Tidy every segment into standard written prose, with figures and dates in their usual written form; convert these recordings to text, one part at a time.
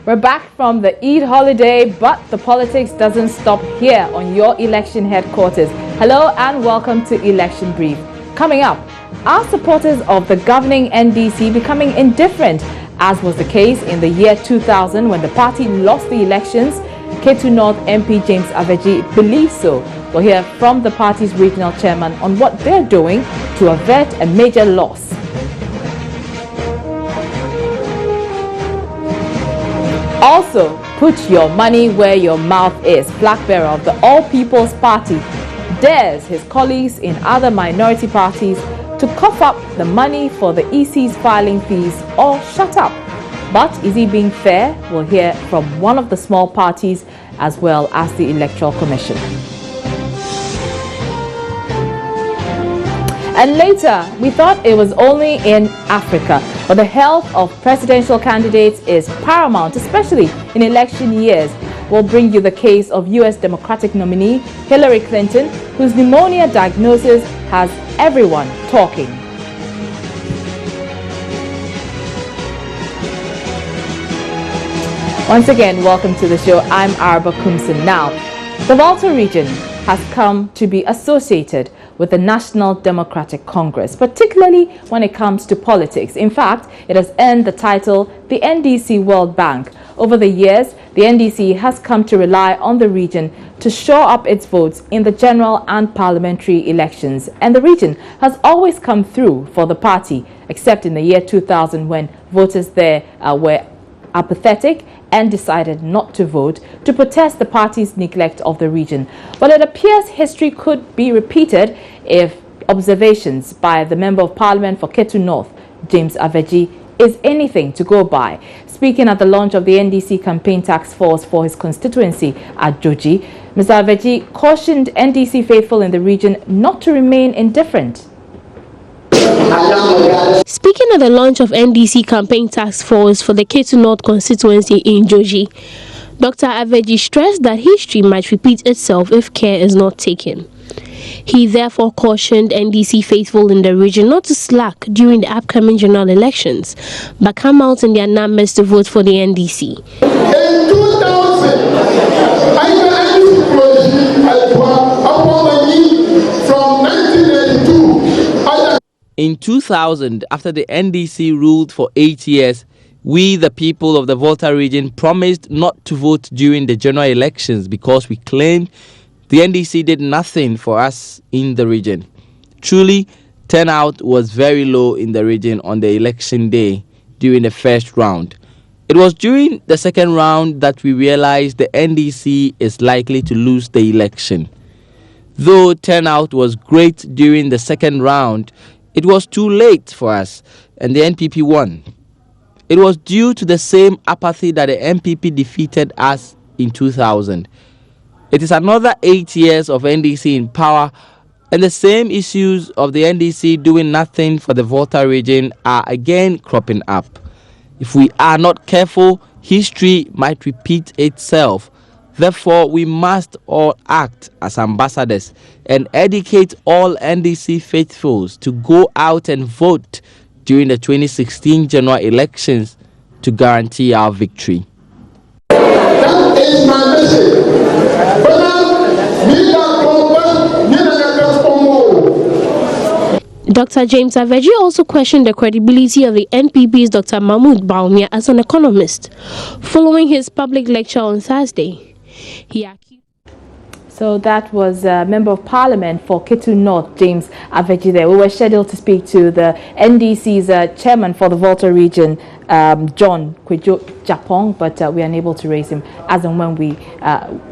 We're back from the Eid holiday, but the politics doesn't stop here on your election headquarters. Hello and welcome to Election Brief. Coming up, are supporters of the governing NDC becoming indifferent, as was the case in the year 2000 when the party lost the elections? Ketu North MP James Aveji believes so. We'll hear from the party's regional chairman on what they're doing to avert a major loss. Also, put your money where your mouth is. Flag bearer of the All People's Party dares his colleagues in other minority parties to cough up the money for the EC's filing fees or shut up. But is he being fair? We'll hear from one of the small parties as well as the Electoral Commission. And later, we thought it was only in Africa, but the health of presidential candidates is paramount, especially in election years. We'll bring you the case of U.S. Democratic nominee Hillary Clinton, whose pneumonia diagnosis has everyone talking. Once again, welcome to the show. I'm Araba Kumsin. Now, the Volta region has come to be associated with the National Democratic Congress, particularly when it comes to politics. In fact, it has earned the title the NDC World Bank. Over the years, the NDC has come to rely on the region to shore up its votes in the general and parliamentary elections. And the region has always come through for the party, except in the year 2000 when voters there were apathetic and decided not to vote to protest the party's neglect of the region. But it appears history could be repeated if observations by the Member of Parliament for Ketu North, James Aveji, is anything to go by. Speaking at the launch of the NDC campaign task force for his constituency at Joji, Mr. Aveji cautioned NDC faithful in the region not to remain indifferent. Speaking at the launch of NDC campaign task force for the Ketu North constituency in Joji, Dr. Aveji stressed that history might repeat itself if care is not taken. He therefore cautioned NDC faithful in the region not to slack during the upcoming general elections, but come out in their numbers to vote for the NDC. In 2000, from 1982. In 2000, after the NDC ruled for 8 years, we, the people of the Volta region, promised not to vote during the general elections because we claimed the NDC did nothing for us in the region. Truly, turnout was very low in the region on the election day during the first round. It was during the second round that we realized the NDC is likely to lose the election. Though turnout was great during the second round, it was too late for us, and the NPP won. It was due to the same apathy that the NPP defeated us in 2000. It is another 8 years of NDC in power, and the same issues of the NDC doing nothing for the Volta region are again cropping up. If we are not careful, history might repeat itself. Therefore, we must all act as ambassadors and educate all NDC faithfuls to go out and vote during the 2016 general elections to guarantee our victory. That is my message. Dr. James Aveji also questioned the credibility of the NPP's Dr. Mahmoud Bawumia as an economist, following his public lecture on Thursday. So that was Member of Parliament for Ketu North, James Aveji there. We were scheduled to speak to the NDC's chairman for the Volta region, John Kwejo Japong, but we are unable to raise him. As and when we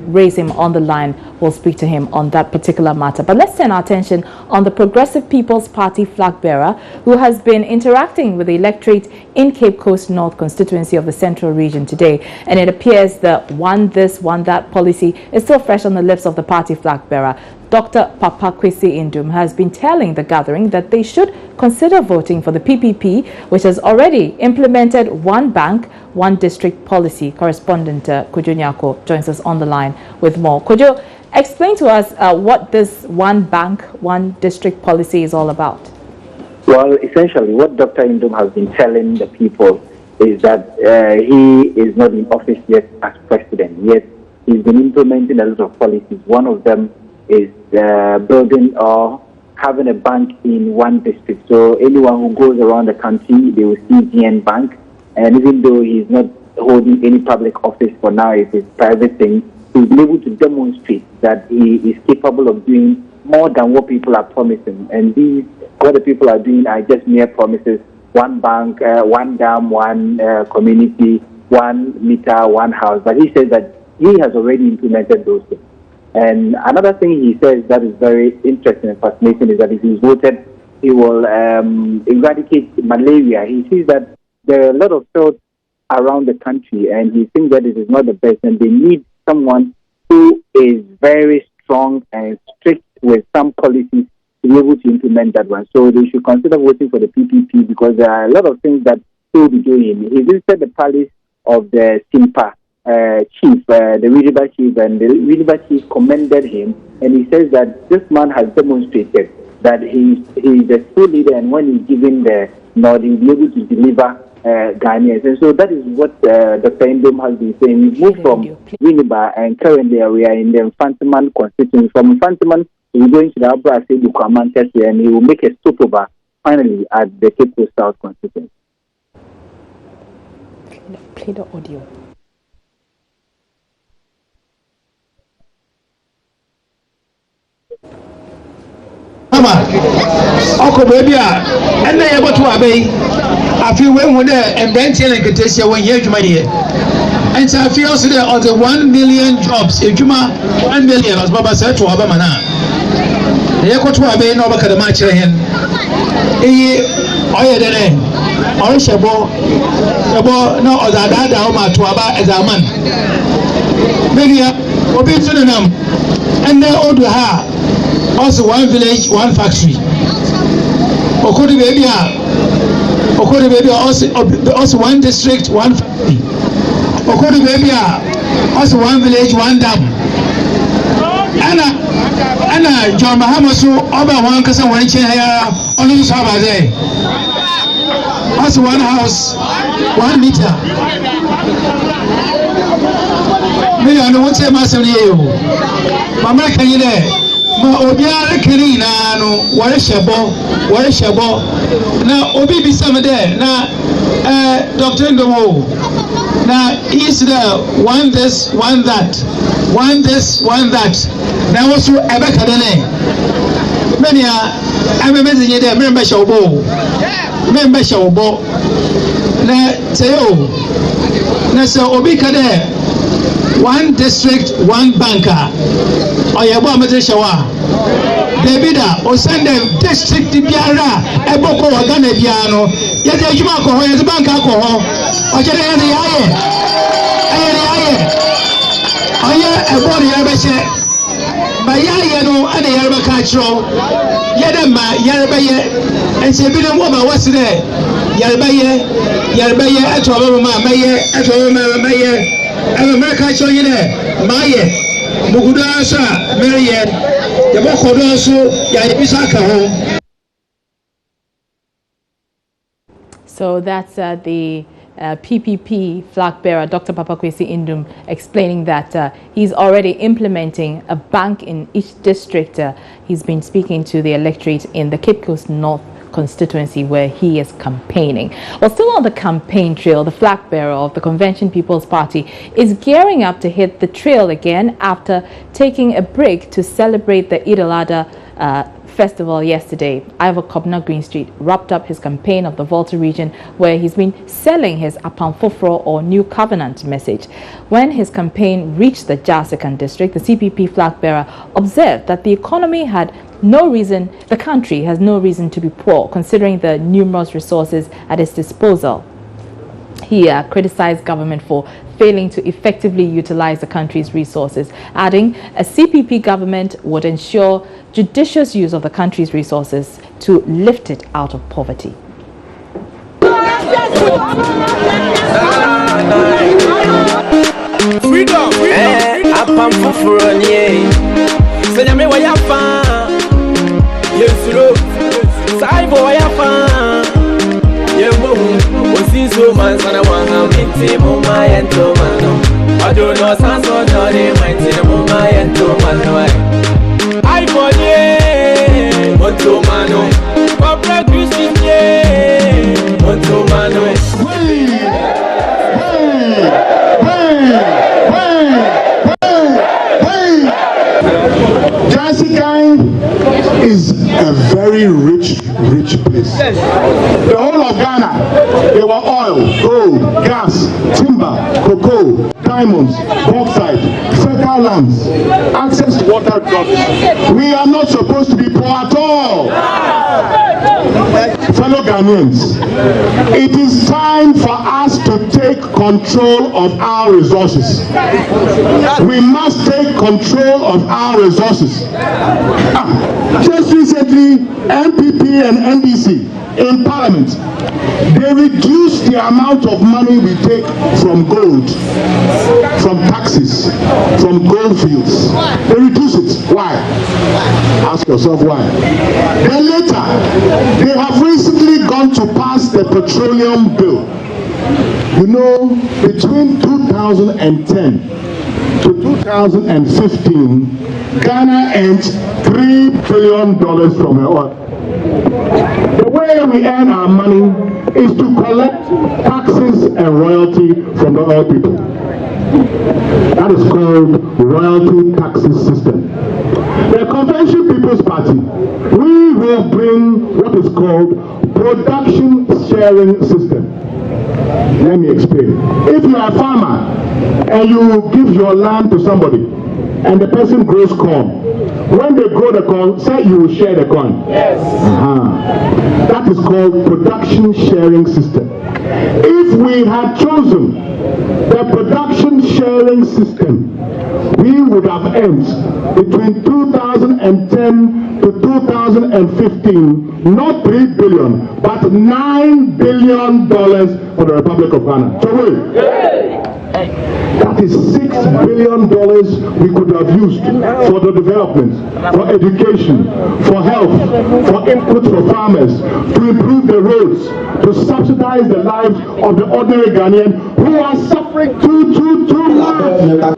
raise him on the line, we'll speak to him on that particular matter. But let's turn our attention on the Progressive People's Party flag bearer, who has been interacting with the electorate in Cape Coast North constituency of the Central region today. And it appears that one this, one that policy is still fresh on the lips of the party flag bearer. Dr. Papa Kwesi Indum has been telling the gathering that they should consider voting for the PPP, which has already implemented one bank, one district policy. Correspondent Kojo Nyako joins us on the line with more. Kojo, explain to us what this one bank, one district policy is all about. Well, essentially what Dr. Indum has been telling the people is that he is not in office yet as president. Yet he's been implementing a lot of policies. One of them is building or having a bank in one district. So anyone who goes around the country, they will see GN Bank. And even though he's not holding any public office for now, it's a private thing, he's been able to demonstrate that he is capable of doing more than what people are promising. And these, what the people are doing are just mere promises. One bank, one dam, one community, 1 meter, one house. But he says that he has already implemented those things. And another thing he says that is very interesting and fascinating is that if he's voted, he will eradicate malaria. He sees that there are a lot of fields around the country, and he thinks that it is not the best, and they need someone who is very strong and strict with some policies to be able to implement that one. So they should consider voting for the PPP because there are a lot of things that he will be doing. He visited the palace of the Simpa chief, the Winneba chief, and the Winneba chief commended him, and he says that this man has demonstrated that he's a true leader, and when he's given the nod, he'll be able to deliver Ghanaians. And so that is what Dr. Indom has been saying. We moved from Winneba, and currently we are in the Infantiman constituency. From Infantiman, we're going to the Abra Sedukaman test, and he will make a stopover finally at the Cape Coast South constituency. Play the audio. Mama, Uncle Baby, and they able to obey. I feel when and Benton and Katesia when here to my ear. And so I feel also there are the 1 million jobs. If you 1 million, as Baba said to Abamana. They are to obey no back at the match. He oil the name. Or Shabo, no other dada to Abba as a man. Maybe obey to the name. And they order her. Also one village, one factory. Okodi baby, also one district, one factory. Okodi baby, also one village, one dam. Anna John Mahamasu, over one casa, one chair, only Saturday. Also one house, 1 meter. Maybe I don't want to say myself to you. Mama, can you there? Ma obiara kiri na no wore shebo na obi bi some there na Dr. Ndomo na is there one this one that na also ebeka dene many am message there member showbo na teo na so obi ka there one district, one banker. Oyebo Amadeshawa. Debida, o send them district biara, eboko wagane biano. Yete juma ko ho, yete banker ko ho. Ojere yete yaye. Oye ebori yabese. Ba yaye no ane yarba ka chro. Yede ma yarba ye. Ense bi no mo ba wasire. Yarba ye atwa ma maye. America show you there, Maye, Mugudasa, Marian, the Mokodoso, Yabisaka home. So that's the PPP flag bearer, Dr. Papa Kwesi Indom, explaining that he's already implementing a bank in each district. He's been speaking to the electorate in the Cape Coast North constituency where he is campaigning. Well, still on the campaign trail, the flag bearer of the Convention People's Party is gearing up to hit the trail again after taking a break to celebrate the Eid al-Adha festival yesterday. Ivor Kobna Green Street wrapped up his campaign of the Volta region where he's been selling his Apam Foforo or New Covenant message. When his campaign reached the Jasikan district, the CPP flag bearer observed that the country has no reason to be poor considering the numerous resources at its disposal. He criticized government for failing to effectively utilize the country's resources, adding a CPP government would ensure judicious use of the country's resources to lift it out of poverty. Freedom. Yes, 2 months on a one hand into Mumma and Tomano. I don't know, Sans or not in my Mumma and Tomano. I for ye, Montomano, Papa Christian, Montomano. Jansikai is a very rich place. The whole of Ghana, there were oil, gold, gas, timber, cocoa, diamonds, bauxite, fertile lands, access to water drops. We are not supposed to be poor at all. Fellow Ghanaians, it is time for us to take control of our resources. We must take control of our resources. Just recently, MPP and NDC in Parliament, they reduced the amount of money we take from gold, from taxes, from gold fields. They reduce it. Why? Ask yourself why. Then later, they have recently gone to pass the petroleum bill. You know, between 2010 to 2015, Ghana earned $3 billion from her oil. The way we earn our money is to collect taxes and royalty from the oil people. That is called royalty taxes system. The Convention People's Party, we will bring what is called production sharing system. Let me explain. If you are a farmer and you give your land to somebody and the person grows corn, when they grow the corn, say you will share the corn. Yes. That is called production sharing system. If we had chosen the production sharing system, we would have earned between 2010 to 2015 not $3 billion but $9 billion for the Republic of Ghana. So wait. That is $6 billion we could have used for the development, for education, for health, for input for farmers, to improve the roads, to subsidize the lives of the ordinary Ghanaian who are suffering too much.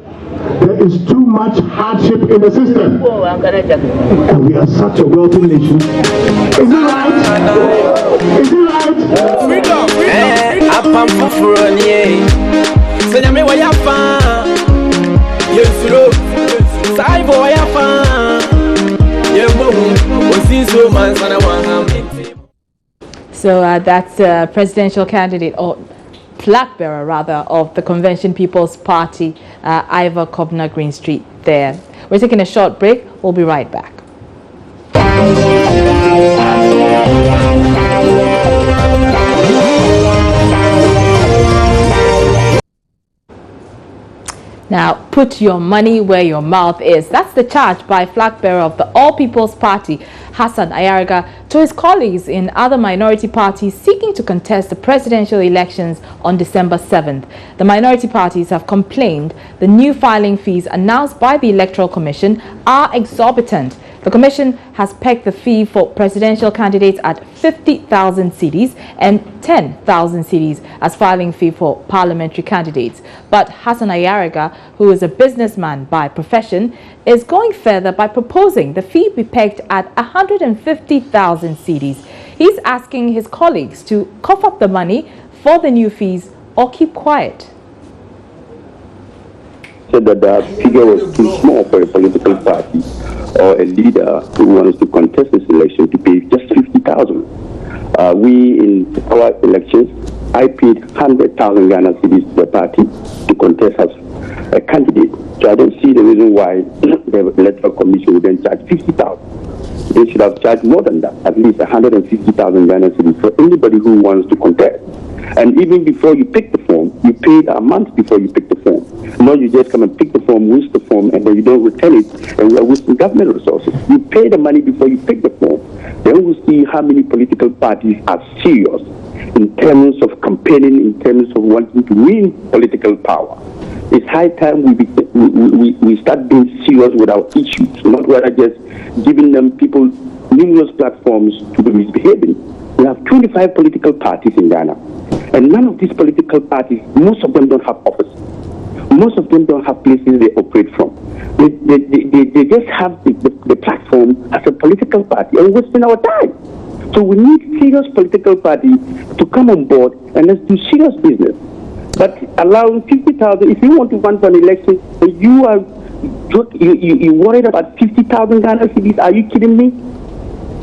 There is too much hardship in the system. And we are such a wealthy nation. Is it right? Is it right? Freedom. Senyame wa yafa Yesulo Saibo wa yafa Yembo Osinso mansana wa. So that's presidential candidate, or flag bearer rather, of the Convention People's Party, Ivor Kobna Greenstreet there. We're taking a short break. We'll be right back. Now, put your money where your mouth is. That's the charge by flag bearer of the All People's Party, Hassan Ayariga, to his colleagues in other minority parties seeking to contest the presidential elections on December 7th. The minority parties have complained the new filing fees announced by the Electoral Commission are exorbitant. The Commission has pegged the fee for presidential candidates at 50,000 cedis and 10,000 cedis as filing fee for parliamentary candidates. But Hassan Ayariga, who is a businessman by profession, is going further by proposing the fee be pegged at 150,000 cedis. He's asking his colleagues to cough up the money for the new fees or keep quiet. Said that the figure was too small for a political party or a leader who wants to contest this election to pay just 50,000. We in our elections, I paid 100,000 Ghana cedis to the party to contest as a candidate. So I don't see the reason why the Electoral Commission would then charge 50,000. They should have charged more than that, at least 150,000 Ghana cedis for anybody who wants to contest. And even before you pick the form, you paid a month before you pick the form. No, you just come and pick the form, waste the form, and then you don't return it, and we are wasting government resources. You pay the money before you pick the form. Then we'll see how many political parties are serious in terms of campaigning, in terms of wanting to win political power. It's high time we start being serious with our issues, not rather just giving them people numerous platforms to be misbehaving. We have 25 political parties in Ghana. And none of these political parties, most of them don't have office. Most of them don't have places they operate from. They just have the platform as a political party and wasting our time. So we need serious political party to come on board and let's do serious business. But allowing 50,000, if you want to run for an election, you worried about 50,000 Ghana cedis? Are you kidding me?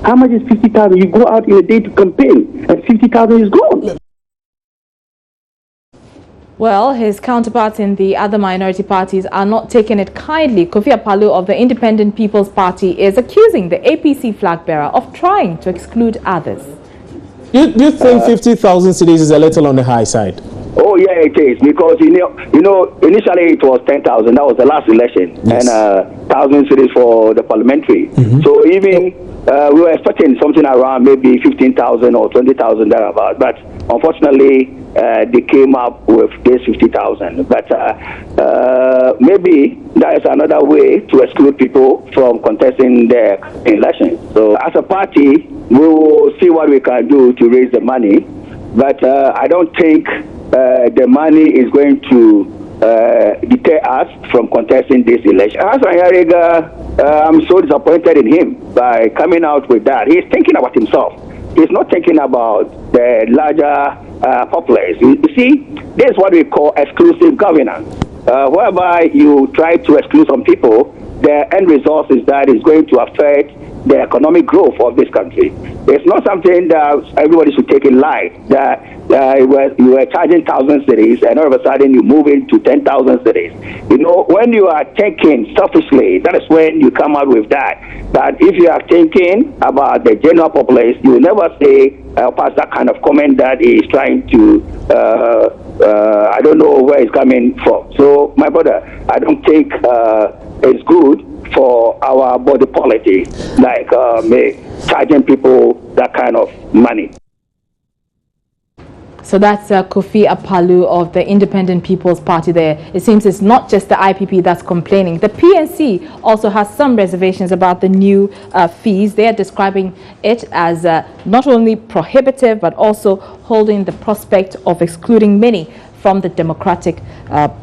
How much is 50,000? You go out in a day to campaign and 50,000 is gone. Well, his counterparts in the other minority parties are not taking it kindly. Kofi Apalu of the Independent People's Party is accusing the APC flag bearer of trying to exclude others. Do you think 50,000 cedis is a little on the high side? Oh yeah, it is, because you know initially it was 10,000. That was the last election, yes. And 1,000 cedis for the parliamentary. So even we were expecting something around maybe 15,000 or 20,000 thereabout, but unfortunately they came up with this 50,000. But maybe that is another way to exclude people from contesting the election. So as a party, we will see what we can do to raise the money, but I don't think the money is going to deter us from contesting this election. Hassan Yariga, I'm so disappointed in him by coming out with that. He's thinking about himself. He's not thinking about the larger populace. You see, this is what we call exclusive governance, whereby you try to exclude some people. The end result is that it's going to affect the economic growth of this country. It's not something that everybody should take in light, that you were charging 1,000 cedis and all of a sudden you move into 10,000 cedis. You know, when you are thinking selfishly, that is when you come out with that. But if you are thinking about the general populace, you will never say, pass that kind of comment that he is trying to, I don't know where it's coming from. So, my brother, I don't think it's good for our body politic, like charging people that kind of money. So that's Kofi Apalu of the Independent People's Party there. It seems it's not just the IPP that's complaining. The PNC also has some reservations about the new fees. They are describing it as not only prohibitive, but also holding the prospect of excluding many from the democratic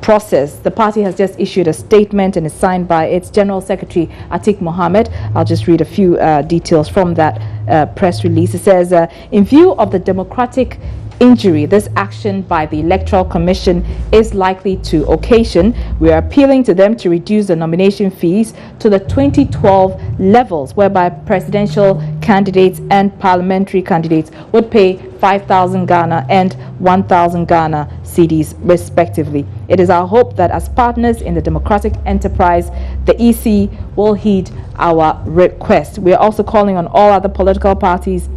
process. The party has just issued a statement and is signed by its General Secretary, Atiq Mohammed. I'll just read a few details from that press release. It says, in view of the democratic injury this action by the Electoral Commission is likely to occasion, we are appealing to them to reduce the nomination fees to the 2012 levels, whereby presidential candidates and parliamentary candidates would pay 5,000 Ghana and 1,000 Ghana cedis respectively. It is our hope that as partners in the democratic enterprise, the EC will heed our request. We are also calling on all other political parties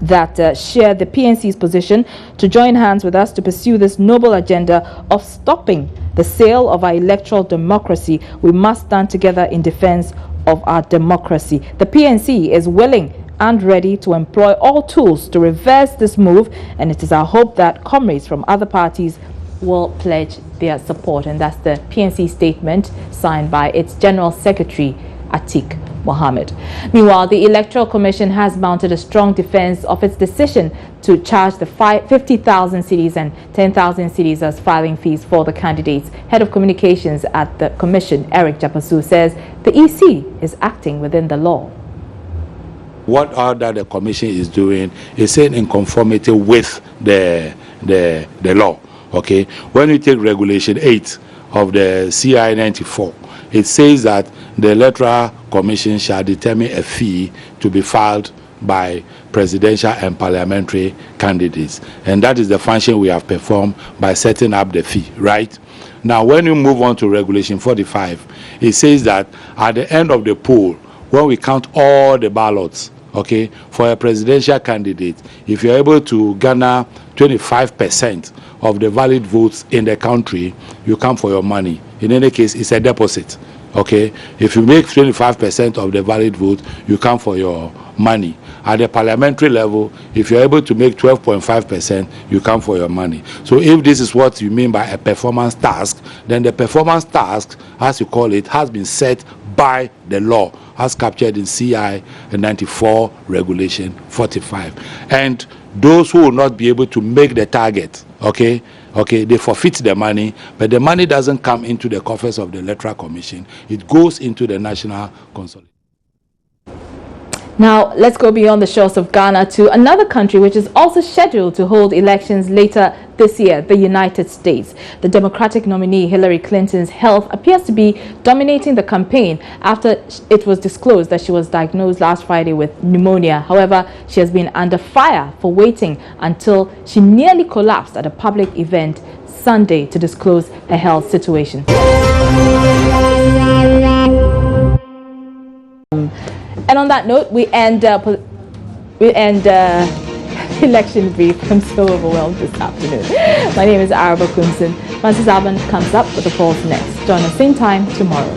that share the PNC's position to join hands with us to pursue this noble agenda of stopping the sale of our electoral democracy. We must stand together in defense of our democracy. The PNC is willing and ready to employ all tools to reverse this move, and it is our hope that comrades from other parties will pledge their support. And that's the PNC statement signed by its General Secretary, Atiq Mohammed. Meanwhile, the Electoral Commission has mounted a strong defense of its decision to charge the 50,000 cedis and 10,000 cedis as filing fees for the candidates. Head of Communications at the Commission, Eric Japasu, says the EC is acting within the law. What that the Commission is doing is in conformity with the law. Okay, when you take Regulation 8 of the CI 94, it says that the Electoral Commission shall determine a fee to be filed by presidential and parliamentary candidates. And that is the function we have performed by setting up the fee, right? Now, when you move on to Regulation 45, it says that at the end of the poll, when we count all the ballots, okay, for a presidential candidate, if you're able to garner 25% of the valid votes in the country, you come for your money. In any case, it's a deposit. Okay, if you make 25% of the valid vote, you come for your money. At the parliamentary level, if you're able to make 12.5%, you come for your money. So if this is what you mean by a performance task, then the performance task, as you call it, has been set by the law as captured in CI 94 Regulation 45. And those who will not be able to make the target, okay, they forfeit the money, but the money doesn't come into the coffers of the Electoral Commission. It goes into the National Consolidation. Now, let's go beyond the shores of Ghana to another country which is also scheduled to hold elections later this year, the United States. The Democratic nominee Hillary Clinton's health appears to be dominating the campaign after it was disclosed that she was diagnosed last Friday with pneumonia. However, she has been under fire for waiting until she nearly collapsed at a public event Sunday to disclose her health situation. And on that note, we end election brief. I'm so overwhelmed this afternoon. My name is Araba Kumsin. Francis Alban comes up with the polls next. Join us same time tomorrow.